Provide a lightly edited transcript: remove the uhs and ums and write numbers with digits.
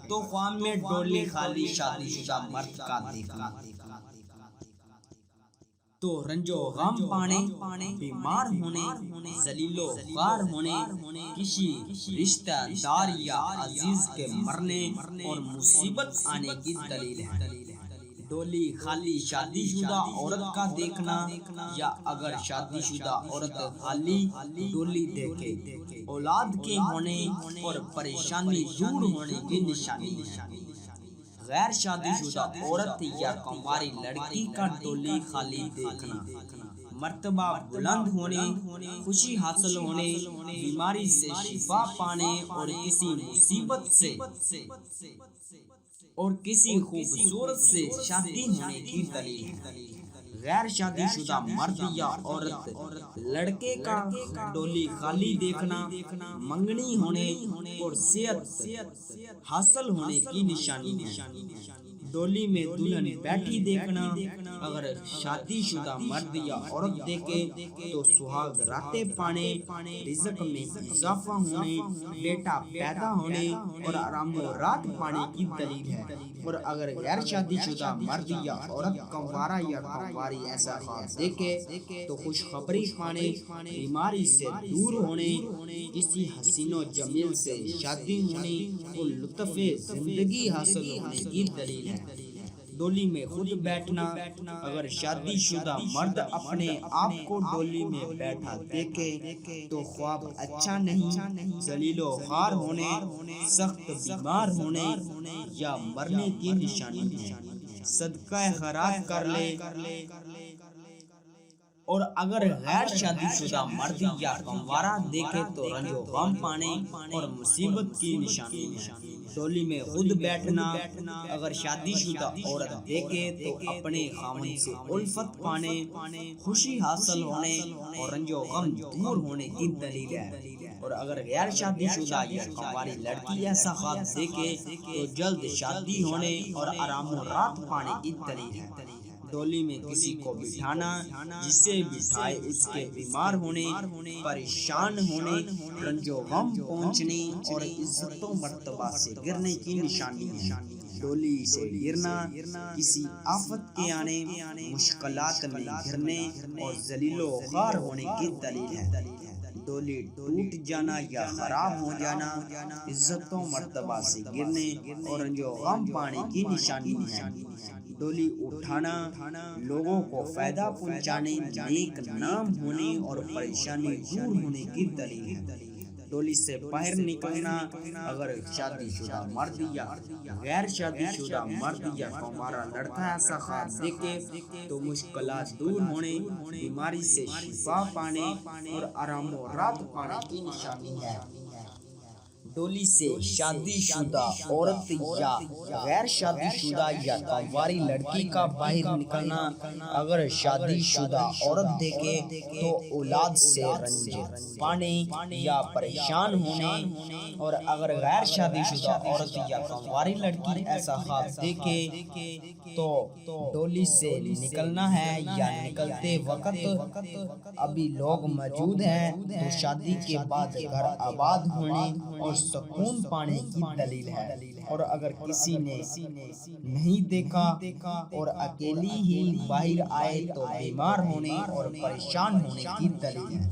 تو خواب میں ڈولی خالی شادی شدہ مرد کا دیکھنا، تو رنج و غم پانے، بیمار ہونے، ذلیل و خوار ہونے، کسی رشتہ دار یا عزیز کے مرنے اور مصیبت آنے کی دلیل ہے۔ ڈولی خالی شادی شدہ عورت کا دیکھنا، یا اگر شادی شدہ عورت خالی ڈولی دیکھے، اولاد کے ہونے اور پریشانی دور ہونے کی نشانی ہے۔ غیر شادی شدہ عورت یا کنواری لڑکی کا ڈولی خالی دیکھنا، مرتبہ بلند ہونے، خوشی حاصل ہونے، بیماری سے شفا پانے اور کسی مصیبت سے اور کسی خوبصورت سے شادی ہونے کی دلیل ہے۔ غیر شادی شدہ مرد یا عورت لڑکے کا ڈولی خالی دیکھنا، منگنی ہونے اور صحت حاصل ہونے کی نشانی ہے۔ ڈولی میں دلہن بیٹھی دیکھنا، اگر شادی شدہ مرد یا عورت دیکھے تو سہاگ راتیں پانے، رزق میں اضافہ ہونے، بیٹا پیدا ہونے اور آرام و راحت پانے کی دلیل ہے۔ اور اگر غیر شادی شدہ مرد یا عورت کنوارا یا کنواری ایسا خواب دیکھے تو خوشخبری پانے، بیماری سے دور ہونے، کسی حسین و جمیل سے شادی ہونے اور لطف زندگی حاصل ہونے کی دلیل ہے۔ ڈولی میں خود بیٹھنا، اگر شادی شدہ مرد اپنے آپ کو ڈولی میں بیٹھا دیکھے تو خواب اچھا نہیں، ذلیل و خوار ہونے، سخت بیمار ہونے یا مرنے کی نشانی ہے۔ صدقہ خیرات کر لے۔ اور اگر غیر شادی شدہ مرد یا کنوارا دیکھے تو رنج و غم پانے اور مصیبت کی نشانی ہے۔ ڈولی میں خود بیٹھنا، اگر شادی شدہ عورت دیکھے تو اپنے خاوند سے الفت پانے، خوشی حاصل ہونے اور رنج و غم دور ہونے کی دلیل ہے۔ اور اگر غیر شادی شدہ یا کنواری لڑکی ایسا خواب دیکھے تو جلد شادی ہونے اور آرام و راحت پانے کی دلیل ہے۔ ڈولی میں کسی کو بٹھانا، جسے بٹھائے اس کے بیمار ہونے، پریشان ہونے، رنج و غم پہنچنے اور عزت و مرتبہ سے گرنے کی نشانی ہے۔ ڈولی سے گرنا کسی آفت کے آنے، مشکلات میں گرنے اور ذلیل و خوار ہونے کی دلیل ہے۔ ڈولی ٹوٹ جانا یا خراب ہو جانا عزت و مرتبہ سے گرنے اور رنج و غم پانے کی نشانی ہے۔ ڈولی اٹھانا لوگوں کو فائدہ پہنچانے، نیک نام ہونے اور پریشانی دور ہونے کی دلیل ہے۔ ڈولی سے باہر نکلنا، اگر شادی شدہ مرد یا غیر شادی شدہ مرد یا کنوارا لڑکا ایسا خواب دیکھے تو مشکلات دور ہونے، بیماری سے شفا پانے اور آرام و راحت پانے کی نشانی ہے۔ ڈولی سے شادی شدہ عورت یا غیر شادی شدہ یا کنواری لڑکی کا باہر نکلنا، اگر شادی شدہ عورت دیکھے تو اولاد سے رنج پانے یا پریشان ہونے، اور اگر غیر شادی شدہ عورت یا کنواری لڑکی ایسا خواب دیکھے تو ڈولی سے نکلنا ہے یا نکلتے وقت ابھی لوگ موجود ہیں تو شادی کے بعد گھر آباد ہونے اور سکون پانے کی دلیل ہے۔ اور اگر کسی نے نہیں دیکھا اور اکیلی ہی باہر آئے تو بیمار ہونے اور پریشان ہونے کی دلیل ہے۔